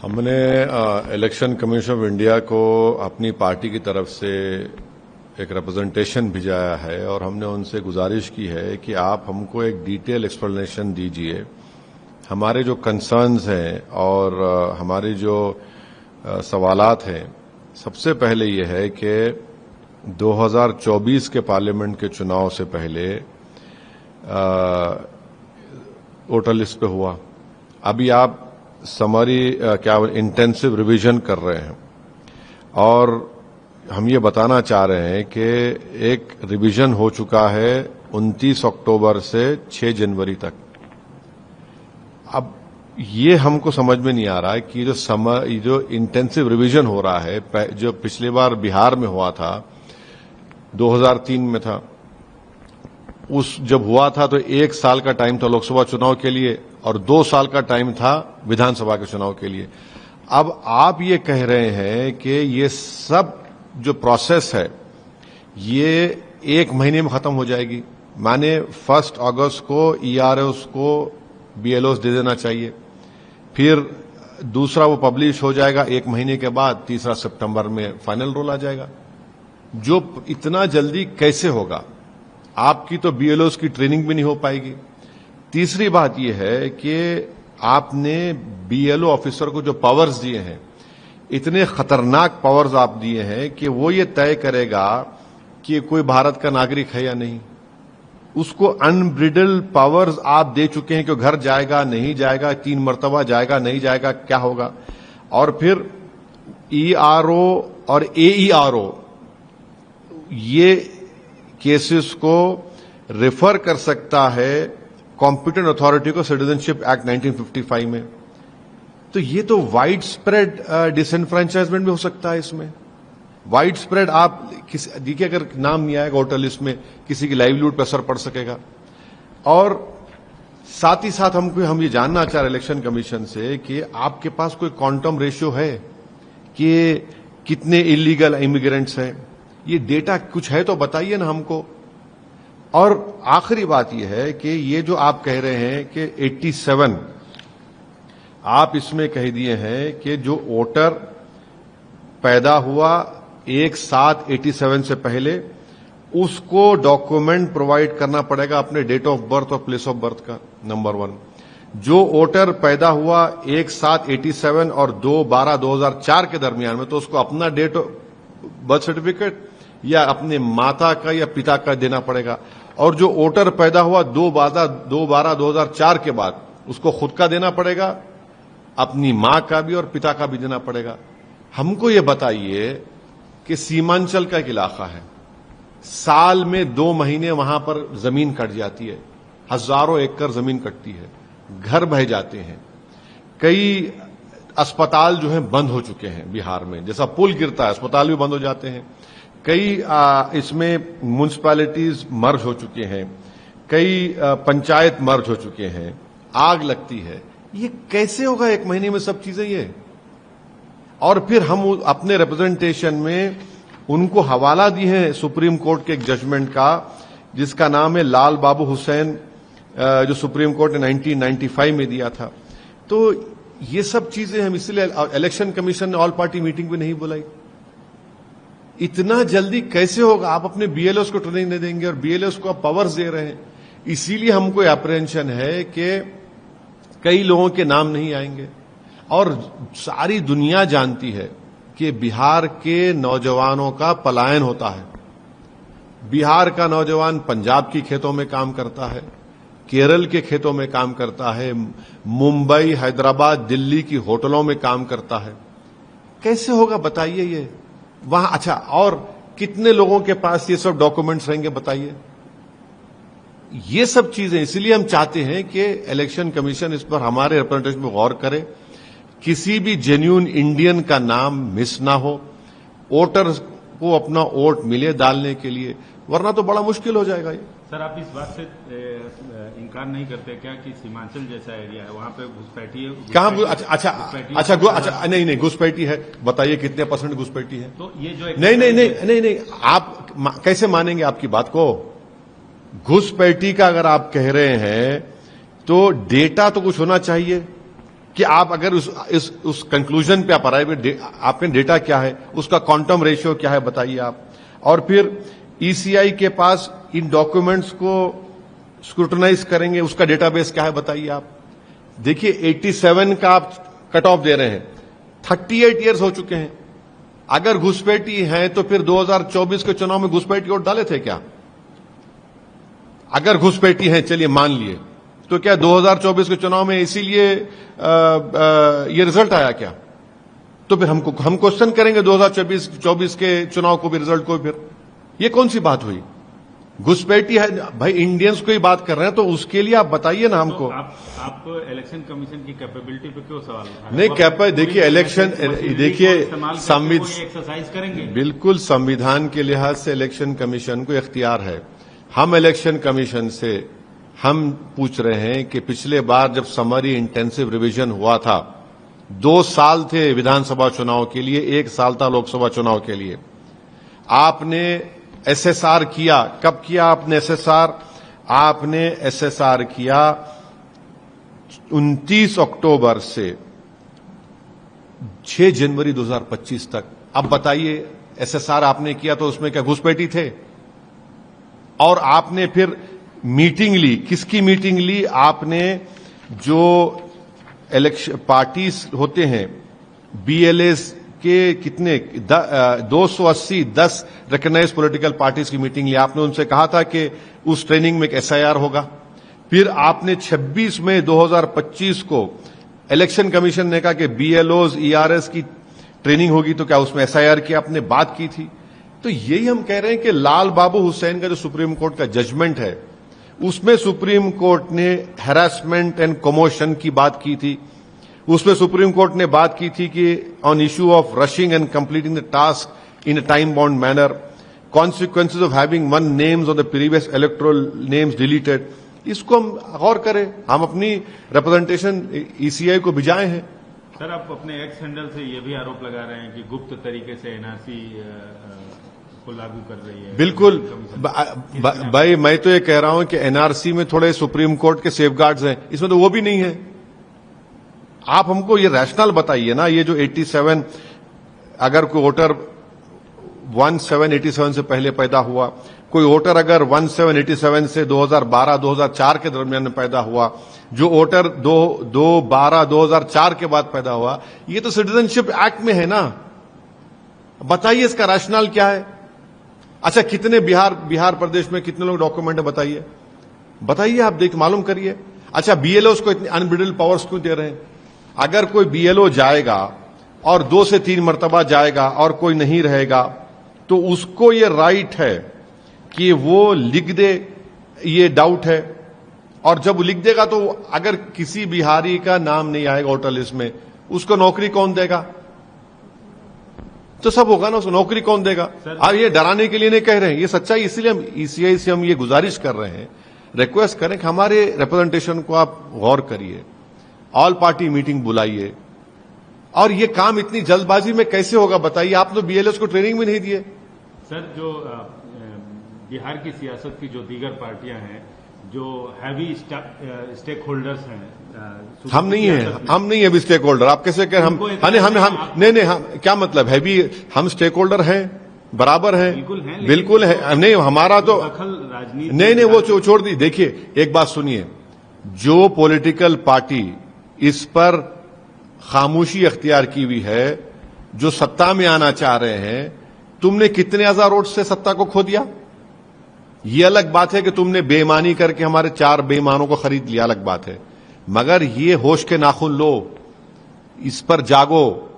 हमने election commission of India को अपनी पार्टी की तरफ से एक रिप्रेजेंटेशन भिजाया है और हमने उनसे गुजारिश की है कि आप हमको एक डिटेल एक्सप्लेनेशन दीजिए। हमारे जो कंसर्न्स हैं और हमारे जो सवालात हैं, सबसे पहले ये है कि 2024 के पार्लियामेंट के चुनाव से पहले वोटर लिस्ट पे हुआ, अभी आप समरी इंटेंसिव रिवीजन कर रहे हैं और हम ये बताना चाह रहे हैं कि एक रिवीजन हो चुका है 29 अक्टूबर से 6 जनवरी तक। अब ये हमको समझ में नहीं आ रहा है कि जो इंटेंसिव रिवीजन हो रहा है, जो पिछली बार बिहार में हुआ था, 2003 में था, उस जब हुआ था तो 1 साल का टाइम था लोकसभा चुनाव के लिए और 2 साल का टाइम था विधानसभा के चुनाव के लिए। अब आप ये कह रहे हैं कि ये सब जो प्रोसेस है ये 1 महीने में खत्म हो जाएगी, माने 1 अगस्त को EROs को BLOs दे देना चाहिए, फिर दूसरा वो पब्लिश हो जाएगा 1 महीने के बाद, तीसरा सितंबर में फाइनल रोल आ जाएगा। जो इतना जल्दी कैसे होगा? आपकी तो BLOs की ट्रेनिंग भी नहीं हो पाएगी। तीसरी बात यह है कि आपने BLO ऑफिसर को जो पावर्स दिए हैं, इतने खतरनाक पावर्स आप दिए हैं कि वो ये तय करेगा कि कोई भारत का नागरिक है या नहीं। उसको अनब्रिडल पावर्स आप दे चुके हैं कि घर जाएगा नहीं जाएगा, 3 मरतबा जाएगा नहीं जाएगा, क्या होगा। और फिर ERO और AERO ये केसेस को रेफर कर सकता है कॉम्पिटेंट अथॉरिटी को सिटीजनशिप एक्ट 1955 में। तो ये तो वाइड स्प्रेड डिसएनफ्रेंचाइजमेंट भी हो सकता है इसमें। वाइड स्प्रेड आप देखिए, अगर नाम नहीं आएगा वोटर लिस्ट में, किसी की लाइवलीहुड पर असर पड़ सकेगा। और साथ ही साथ हम ये जानना चाह रहे इलेक्शन कमीशन से कि आपके पास कोई क्वांटम रेशियो है कि कितने इलीगल इमिग्रेंट्स हैं? ये डेटा कुछ है तो बताइए ना हमको। और आखिरी बात यह है कि ये जो आप कह रहे हैं कि 87, आप इसमें कह दिए हैं कि जो वोटर पैदा हुआ 1/7/87 से पहले, उसको डॉक्यूमेंट प्रोवाइड करना पड़ेगा अपने डेट ऑफ बर्थ और प्लेस ऑफ बर्थ का, नंबर 1। जो वोटर पैदा हुआ 1/7/87 और 2/12/2004 के दरमियान में, तो उसको अपना डेट बर्थ सर्टिफिकेट या अपने माता का या पिता का देना पड़ेगा। और जो वोटर पैदा हुआ 2/12/2004 के बाद, उसको खुद का देना पड़ेगा, अपनी मां का भी और पिता का भी देना पड़ेगा। हमको ये बताइए कि सीमांचल का एक इलाका है, साल में 2 महीने वहां पर जमीन कट जाती है, हजारों एकड़ जमीन कटती है, घर बह जाते हैं, कई अस्पताल जो है बंद हो चुके हैं बिहार में, जैसा पुल गिरता है अस्पताल भी बंद हो जाते हैं, कई इसमें म्युनिसिपैलिटीज मर्ज हो चुके हैं, कई पंचायत मर्ज हो चुके हैं, आग लगती है। ये कैसे होगा 1 महीने में सब चीजें ये? और फिर हम अपने रिप्रेजेंटेशन में उनको हवाला दी है सुप्रीम कोर्ट के एक जजमेंट का, जिसका नाम है लाल बाबू हुसैन, जो सुप्रीम कोर्ट ने 1995 में दिया था। तो ये सब चीजें हम इसलिए इलेक्शन कमीशन ने ऑल पार्टी मीटिंग भी नहीं बुलाई। इतना जल्दी कैसे होगा? आप अपने BLOs को ट्रेनिंग नहीं देंगे और BLOs को आप पावर्स दे रहे हैं। इसीलिए हमको अप्रेहेंशन है कि कई लोगों के नाम नहीं आएंगे। और सारी दुनिया जानती है कि बिहार के नौजवानों का पलायन होता है। बिहार का नौजवान पंजाब की खेतों में काम करता है, केरल के खेतों में काम करता है, मुंबई, हैदराबाद, दिल्ली की होटलों में काम करता है। कैसे होगा बताइए ये वहां? अच्छा, और कितने लोगों के पास ये सब डॉक्यूमेंट्स रहेंगे बताइए? ये सब चीजें, इसलिए हम चाहते हैं कि इलेक्शन कमीशन इस पर हमारे रिप्रेजेंटेशन में गौर करे, किसी भी जेन्युइन इंडियन का नाम मिस ना हो, वोटर्स को अपना वोट मिले डालने के लिए, वरना तो बड़ा मुश्किल हो जाएगा ये। सर, आप इस बात से इनकार नहीं करते क्या कि सीमांचल जैसा एरिया है, वहां पे घुसपैठी है? कहाँ? अच्छा, नहीं, घुसपैठी है। बताइए कितने % घुसपैठी है? तो ये जो नहीं, आप कैसे मानेंगे आपकी बात को? घुसपैठी का अगर आप कह रहे हैं तो डेटा तो कुछ होना चाहिए। कि आप अगर उस कंक्लूजन पे आप अराइव, आपके डेटा क्या है, उसका क्वांटम रेशियो क्या है बताइए आप। और फिर ईसीआई के पास इन डॉक्यूमेंट्स को स्क्रूटनाइज करेंगे, उसका डेटाबेस क्या है बताइए आप। देखिए 87 का आप कट ऑफ दे रहे हैं, 38 इयर्स हो चुके हैं। अगर घुसपैठी है तो फिर 2024 के चुनाव में घुसपैठी वोट डाले थे क्या? अगर घुसपैठी है, चलिए मान लिए, तो क्या 2024 के चुनाव में इसीलिए ये रिजल्ट आया क्या? तो फिर हम क्वेश्चन करेंगे 2024 के चुनाव को भी, रिजल्ट को भी। फिर ये कौन सी बात हुई? घुसपैठी है भाई, इंडियंस को ही बात कर रहे हैं, तो उसके लिए आप बताइए ना हमको। तो आप इलेक्शन कमीशन की कैपेबिलिटी पे क्यों सवाल उठा रहे हैं? नहीं, देखिए इलेक्शन, देखिए एक्सरसाइज करेंगे, बिल्कुल संविधान के लिहाज से इलेक्शन कमीशन को इख्तियार है। हम इलेक्शन कमीशन से हम पूछ रहे हैं कि पिछले बार जब समरी इंटेंसिव रिवीजन हुआ था, 2 साल थे विधानसभा चुनाव के लिए, 1 साल था लोकसभा चुनाव के लिए। आपने एसएसआर किया, कब किया आपने एसएसआर? आपने एसएसआर किया 29 अक्टूबर से 6 जनवरी 2025 तक। अब बताइए, एसएसआर आपने किया तो उसमें क्या घुसपैठी थे? और आपने फिर मीटिंग ली, किसकी मीटिंग ली? आपने जो इलेक्शन पार्टीज होते हैं, बीएलएस के कितने 280 10 रिकॉग्नाइज पॉलिटिकल पार्टीज की मीटिंग ली। आपने उनसे कहा था कि उस ट्रेनिंग में एक एसआईआर होगा। फिर आपने 26 मई 2025 को इलेक्शन कमीशन ने कहा कि बीएलओज ईआरएस की ट्रेनिंग होगी, तो क्या उसमें एसआईआर की आपने बात की थी? तो यही हम कह रहे हैं कि लाल बाबू हुसैन का जो सुप्रीम कोर्ट का जजमेंट है, उसमें सुप्रीम कोर्ट ने हैरेसमेंट एंड कमोशन की बात की थी। उसमें सुप्रीम कोर्ट ने बात की थी कि on issue of rushing and completing the task in a time bound manner, consequences of having one names of the previous electoral names deleted. इसको हम गौर करें, हम अपनी रिप्रेजेंटेशन ईसीआई को भिजाए हैं। सर, आप अपने एक्स हैंडल से ये भी आरोप लगा रहे हैं कि गुप्त तरीके से एनआरसी को लागू कर रही है। बिल्कुल भाई, मैं तो ये कह रहा हूं कि एनआरसी में थोड़े सुप्रीम कोर्ट के सेफगार्ड्स हैं, इसमें तो वो भी नहीं है। आप हमको ये रैशनल बताइए ना। ये जो 87, अगर कोई वोटर 1787 से पहले पैदा हुआ, कोई वोटर अगर 1787 से 2012-2004 के दरमियान में पैदा हुआ, जो वोटर 2/12/2004 के बाद पैदा हुआ, ये तो सिटीजनशिप एक्ट में है ना। बताइए इसका रैशनल क्या है? अच्छा, कितने बिहार प्रदेश में कितने लोग डॉक्यूमेंट है बताइए आप देख मालूम करिए। अच्छा, बीएलओ को इतनी अनब्रिडल्ड पावर्स क्यों दे रहे हैं? अगर कोई बीएलओ जाएगा और 2 से 3 मर्तबा जाएगा और कोई नहीं रहेगा, तो उसको ये राइट है कि वो लिख दे, ये डाउट है। और जब लिख देगा तो अगर किसी बिहारी का नाम नहीं आएगा वोटर लिस्ट में, उसको नौकरी कौन देगा? तो सब होगा ना, उसको नौकरी कौन देगा? आप ये डराने के लिए नहीं कह रहे हैं, ये सच्चाई। इसलिए हम ईसीआई से हम ये गुजारिश कर रहे हैं, रिक्वेस्ट करें कि हमारे रिप्रेजेंटेशन को आप गौर करिए, ऑल पार्टी मीटिंग बुलाइए। और ये काम इतनी जल्दबाजी में कैसे होगा बताइए? आप तो बीएलएस को ट्रेनिंग भी नहीं दिए। सर, जो बिहार की सियासत की जो दीगर पार्टियां हैं, जो हैवी स्टेक होल्डर्स हैं, हम नहीं है अभी स्टेक होल्डर। आप कैसे कह? हम नहीं, क्या मतलब हैवी? हम स्टेक होल्डर हैं, बराबर हैं, बिल्कुल है। नहीं, हमारा तो नहीं, वो छोड़ दी। देखिए, एक बात सुनिए, जो पॉलिटिकल पार्टी इस पर खामोशी अख्तियार की हुई है, जो सत्ता में आना चाह रहे हैं, तुमने कितने हजार वोट से सत्ता को खो दिया? ये अलग बात है कि तुमने बेईमानी करके हमारे 4 बेईमानों को खरीद लिया, अलग बात है। मगर ये होश के नाखून लो, इस पर जागो।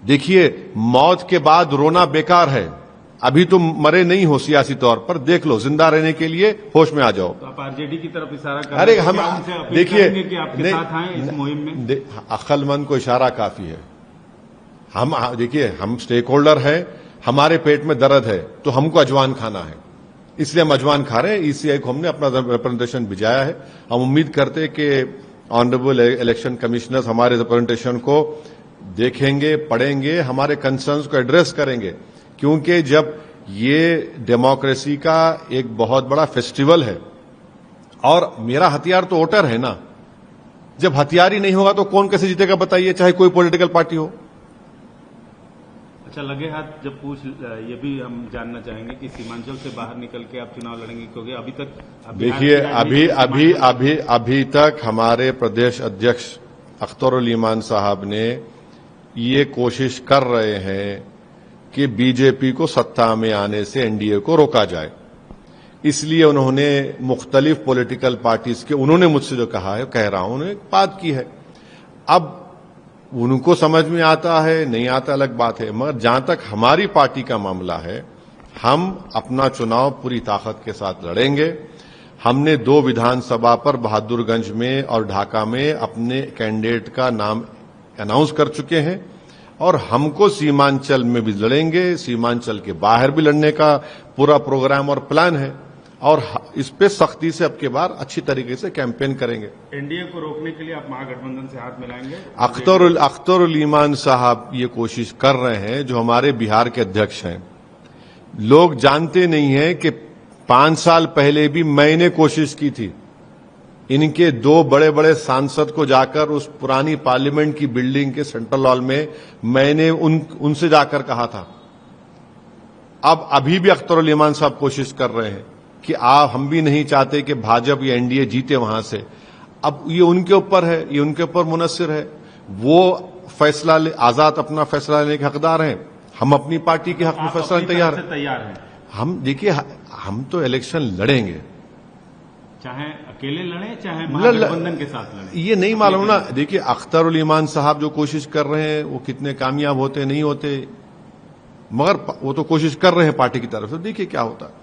देखिए, मौत के बाद रोना बेकार है। अभी तुम मरे नहीं हो सियासी तौर पर, देख लो, जिंदा रहने के लिए होश में आ जाओ। तो आप आरजेडी की तरफ इशारा कर अरे हम देखिए, कि आपके साथ आए इस मुहिम में। अक्लमंद को इशारा काफी है। हम देखिए, हम स्टेक होल्डर हैं, हमारे पेट में दर्द है तो हमको अजवान खाना है, इसलिए हम अजवान खा रहे हैं। ईसीआई को हमने अपना रिप्रेजेंटेशन भिजाया है। हम उम्मीद करते हैं कि ऑनरेबल इलेक्शन कमिश्नर्स हमारे रिप्रेजेंटेशन को देखेंगे, पढ़ेंगे, हमारे कंसर्न्स को एड्रेस करेंगे, क्योंकि जब ये डेमोक्रेसी का एक बहुत बड़ा फेस्टिवल है और मेरा हथियार तो वोटर है ना। जब हथियार ही नहीं होगा तो कौन कैसे जीतेगा बताइए, चाहे कोई पॉलिटिकल पार्टी हो। अच्छा, लगे हाथ जब ये भी हम जानना चाहेंगे कि सीमांचल से बाहर निकल के आप चुनाव लड़ेंगे, क्योंकि अभी तक देखिए अभी तक हमारे प्रदेश अध्यक्ष अख्तरुल ईमान साहब ने ये कोशिश कर रहे हैं कि बीजेपी को सत्ता में आने से एनडीए को रोका जाए। इसलिए उन्होंने मुख्तलिफ पॉलिटिकल पार्टीज के, उन्होंने मुझसे जो कहा है, कह रहा हूं, उन्होंने बात की है। अब उनको समझ में आता है नहीं आता अलग बात है, मगर जहां तक हमारी पार्टी का मामला है, हम अपना चुनाव पूरी ताकत के साथ लड़ेंगे। हमने 2 विधानसभा पर बहादुरगंज में और ढाका में अपने कैंडिडेट का नाम अनाउंस कर चुके हैं और हमको सीमांचल में भी लड़ेंगे, सीमांचल के बाहर भी लड़ने का पूरा प्रोग्राम और प्लान है और इस पे सख्ती से अब के बार अच्छी तरीके से कैंपेन करेंगे। एनडीए को रोकने के लिए आप महागठबंधन से हाथ मिलाएंगे? अख्तरुल ईमान साहब ये कोशिश कर रहे हैं, जो हमारे बिहार के अध्यक्ष हैं। लोग जानते नहीं हैं कि 5 साल पहले भी मैंने कोशिश की थी, इनके 2 बड़े बड़े सांसद को जाकर उस पुरानी पार्लियामेंट की बिल्डिंग के सेंट्रल हॉल में मैंने उनसे जाकर कहा था। अब अभी भी अख्तरुल ईमान साहब कोशिश कर रहे हैं कि हम भी नहीं चाहते कि भाजपा या एनडीए जीते वहां से। अब ये उनके ऊपर है, ये उनके ऊपर मुनस्सिर है, वो फैसला आजाद अपना फैसला लेने के हकदार हैं। हम अपनी पार्टी के हक में फैसला तैयार हैं। हम देखिए, हम तो इलेक्शन लड़ेंगे, चाहे अकेले लड़ें चाहे महागठबंधन के साथ लड़ें। ये नहीं मालूम ना। देखिए अख्तरुल ईमान साहब जो कोशिश कर रहे हैं वो कितने कामयाब होते नहीं होते, मगर वो तो कोशिश कर रहे हैं पार्टी की तरफ से, देखिए क्या होता है।